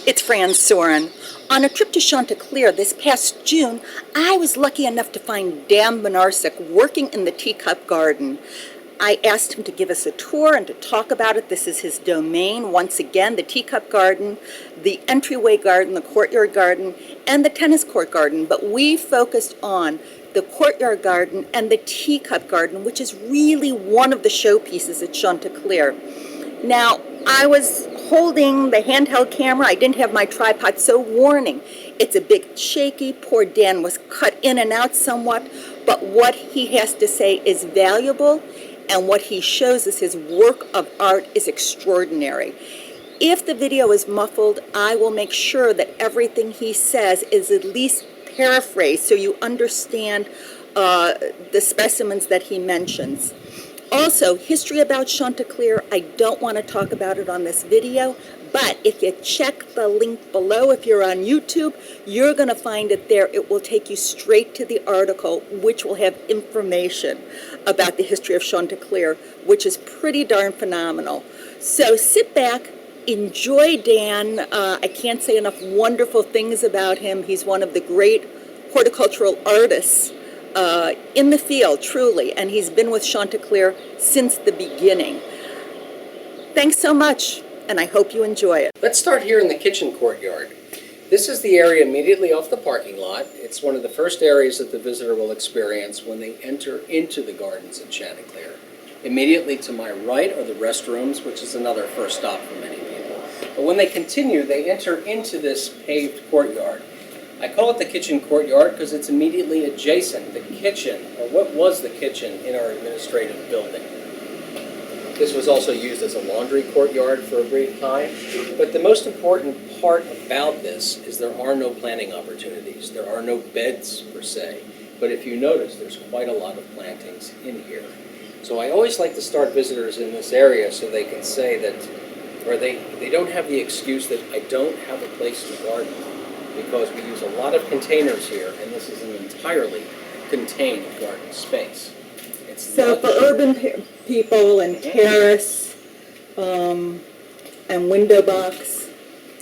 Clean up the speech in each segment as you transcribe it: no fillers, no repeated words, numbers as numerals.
It's Fran Sorin. On a trip to Chanticleer this past June, I was lucky enough to find Dan Benarcik working in the Teacup Garden. I asked him to give us a tour and to talk about it. This is his domain. Once again, the Teacup Garden, the entryway garden, the Courtyard Garden, and the tennis court garden. But we focused on the Courtyard Garden and the Teacup Garden, which is really one of the showpieces at Chanticleer. Now, I was holding the handheld camera. I didn't have my tripod, so warning. It's a bit shaky. Poor Dan was cut in and out somewhat, but what he has to say is valuable, and what he shows us, his work of art, is extraordinary. If the video is muffled, I will make sure that everything he says is at least paraphrased so you understand the specimens that he mentions. Also, history about Chanticleer, I don't want to talk about it on this video, but if you check the link below, if you're on YouTube, you're going to find it there. It will take you straight to the article, which will have information about the history of Chanticleer, which is pretty darn phenomenal. So sit back, enjoy Dan. I can't say enough wonderful things about him. He's one of the great horticultural artists in the field, truly, and he's been with Chanticleer since the beginning. Thanks so much, and I hope you enjoy it. Let's start here in the kitchen courtyard. This is the area immediately off the parking lot. It's one of the first areas that the visitor will experience when they enter into the gardens at Chanticleer. Immediately to my right are the restrooms, which is another first stop for many people. But when they continue, they enter into this paved courtyard. I call it the kitchen courtyard because it's immediately adjacent, the kitchen, or what was the kitchen in our administrative building. This was also used as a laundry courtyard for a brief time. But the most important part about this is there are no planting opportunities. There are no beds per se. But if you notice, there's quite a lot of plantings in here. So I always like to start visitors in this area so they can say that, or they don't have the excuse that I don't have a place to garden, because we use a lot of containers here, and this is an entirely contained garden space. So for urban people and terrace and window box?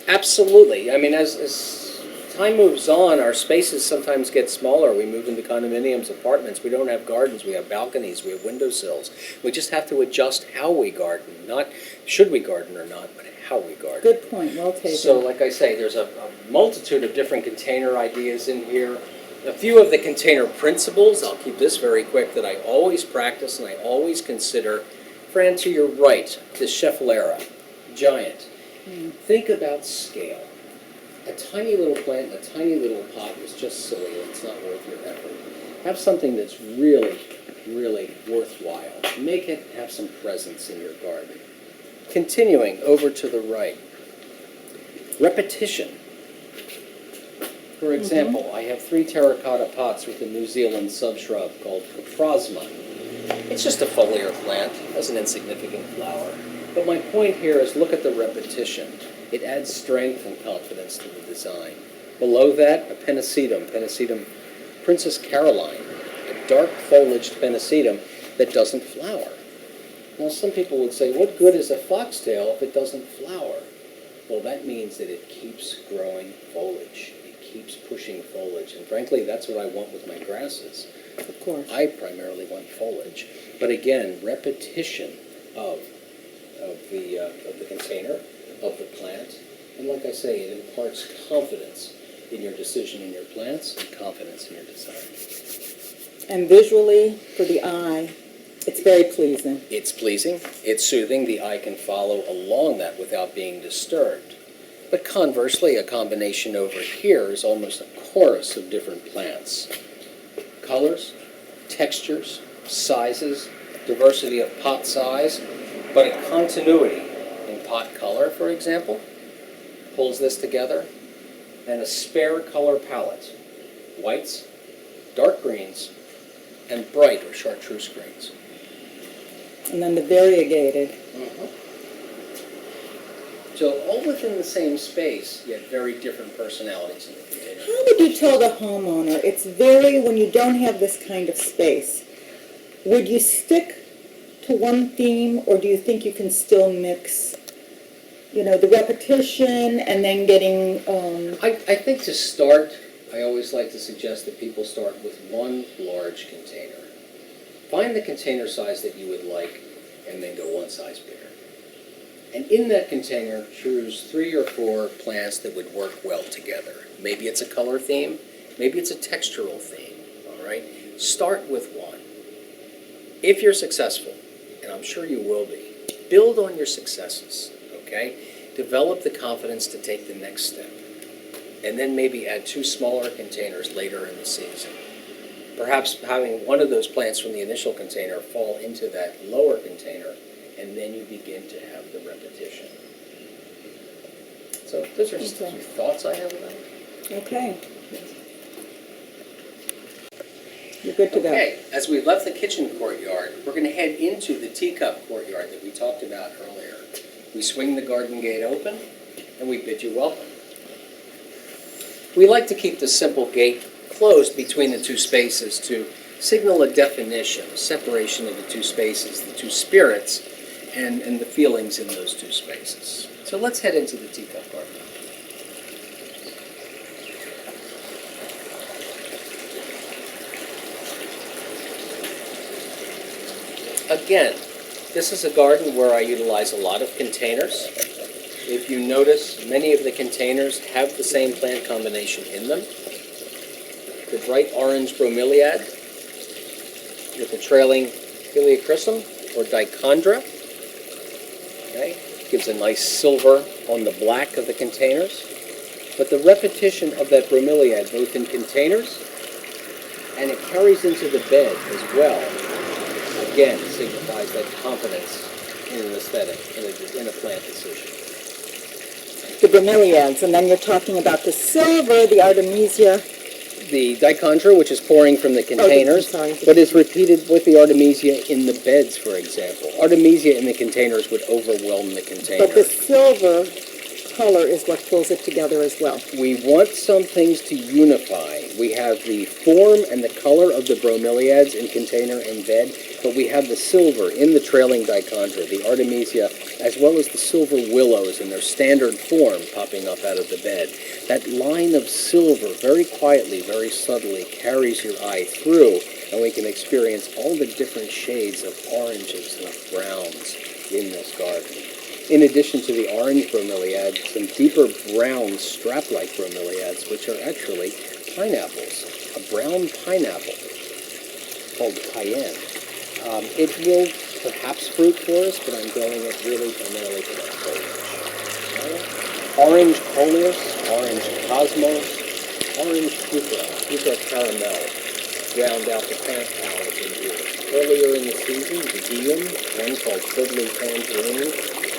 Absolutely. I mean, as time moves on, our spaces sometimes get smaller. We move into condominiums, apartments. We don't have gardens. We have balconies. We have windowsills. We just have to adjust how we garden. Not should we garden or not, but how we garden. Good point. Well taken. So like I say, there's a multitude of different container ideas in here. A few of the container principles, I'll keep this very quick, that I always practice and I always consider. Fran, to your right, this Schefflera, giant. Think about scale. A tiny little plant in a tiny little pot is just silly and it's not worth your effort. Have something that's really, really worthwhile. Make it have some presence in your garden. Continuing over to the right, repetition. For example, I have 3 terracotta pots with a New Zealand subshrub called Coprosma. It's just a foliar plant, has an insignificant flower. But my point here is look at the repetition. It adds strength and confidence to the design. Below that, a Pennisetum Princess Caroline, a dark foliaged Pennisetum that doesn't flower. Now some people would say, what good is a foxtail if it doesn't flower? Well, that means that it keeps growing foliage. It keeps pushing foliage. And frankly, that's what I want with my grasses. Of course. I primarily want foliage. But again, repetition of the container, of the plant. And like I say, it imparts confidence in your decision in your plants and confidence in your design. And visually, for the eye, it's very pleasing. It's pleasing, it's soothing, the eye can follow along that without being disturbed. But conversely, a combination over here is almost a chorus of different plants. Colors, textures, sizes, diversity of pot size, but a continuity in pot color, for example, pulls this together, and a spare color palette. Whites, dark greens, and bright or chartreuse greens. And then the variegated. So all within the same space, yet very different personalities in the container. How would you tell the homeowner it's when you don't have this kind of space, would you stick to one theme, or do you think you can still mix the repetition and then getting, I think to start, I always like to suggest that people start with one large container. Find the container size that you would like, and then go one size bigger. And in that container, choose 3 or 4 plants that would work well together. Maybe it's a color theme, maybe it's a textural theme, all right? Start with one. If you're successful, and I'm sure you will be, build on your successes, okay? Develop the confidence to take the next step. And then maybe add 2 smaller containers later in the season. Perhaps having one of those plants from the initial container fall into that lower container, and then you begin to have the repetition. So those are just a few thoughts I have about it. okay. You're good to go. Okay, as we left the kitchen courtyard, we're going to head into the teacup courtyard that we talked about earlier. We swing the garden gate open, and we bid you welcome. We like to keep the simple gate closed between the 2 spaces to signal a definition, a separation of the 2 spaces, the 2 spirits, and the feelings in those 2 spaces. So let's head into the teacup garden. Again, this is a garden where I utilize a lot of containers. If you notice, many of the containers have the same plant combination in them. The bright orange bromeliad with the trailing heliochrysum or dichondra. Okay, gives a nice silver on the black of the containers. But the repetition of that bromeliad, both in containers and it carries into the bed as well, again signifies that confidence in an aesthetic, in a plant decision. The bromeliads, and then you're talking about the silver, the artemisia. The dichondra, which is pouring from the containers, but is repeated with the artemisia in the beds, for example. Artemisia in the containers would overwhelm the container. But the silver color is what pulls it together as well. We want some things to unify. We have the form and the color of the bromeliads in container and bed, but we have the silver in the trailing dichondra, the artemisia, as well as the silver willows in their standard form popping up out of the bed. That line of silver, very quietly, very subtly, carries your eye through, and we can experience all the different shades of oranges and of browns in this garden. In addition to the orange bromeliad, some deeper brown strap-like bromeliads, which are actually pineapples, a brown pineapple called cayenne. It will perhaps fruit for us, but I'm growing it really primarily for the foliage. Orange coleus, orange cosmos, orange puka caramel round out the plant palette in here. Earlier in the season, the diem, one called fiddly tangerine,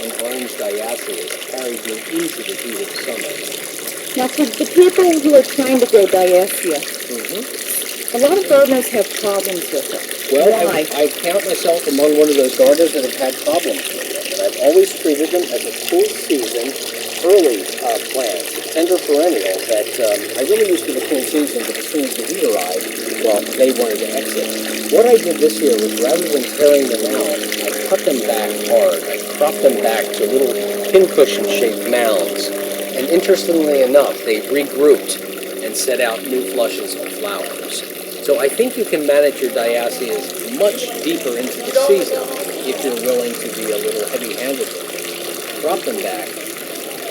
and orange diaceus carried me into the heat of summer. Now, for the people who are trying to grow diaceus, a lot of gardeners have problems with it. Well, Why? I count myself among one of those gardeners that have had problems with them, and I've always treated them as a cool season, early plant, tender perennial that I really used to the cool season, but as soon as the heat arrived, well, they wanted to exit. What I did this year was rather than tearing them out, I cut them back hard. I cropped them back to little pincushion-shaped mounds, and interestingly enough, they regrouped and set out new flushes of flowers. So I think you can manage your diaceas much deeper into the season if you're willing to be a little heavy-handed with them. Drop them back,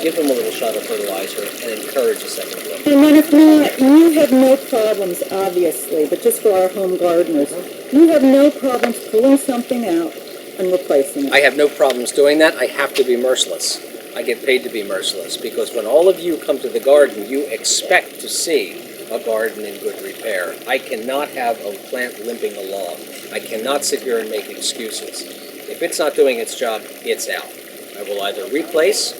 give them a little shot of fertilizer, and encourage a second growth. And then if not, you have no problems, obviously, but just for our home gardeners, you have no problems pulling something out and replacing it. I have no problems doing that. I have to be merciless. I get paid to be merciless because when all of you come to the garden, you expect to see a garden in good repair. I cannot have a plant limping along. I cannot sit here and make excuses. If it's not doing its job, it's out. I will either replace,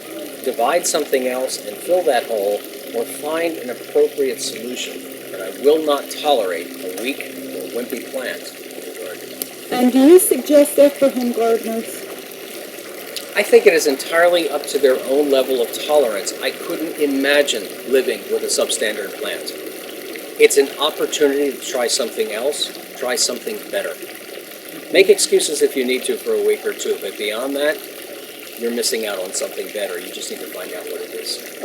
divide something else and fill that hole, or find an appropriate solution. But I will not tolerate a weak or wimpy plant in the garden. And do you suggest that for home gardeners? I think it is entirely up to their own level of tolerance. I couldn't imagine living with a substandard plant. It's an opportunity to try something else, try something better. Make excuses if you need to for a week or two, but beyond that, you're missing out on something better. You just need to find out what it is.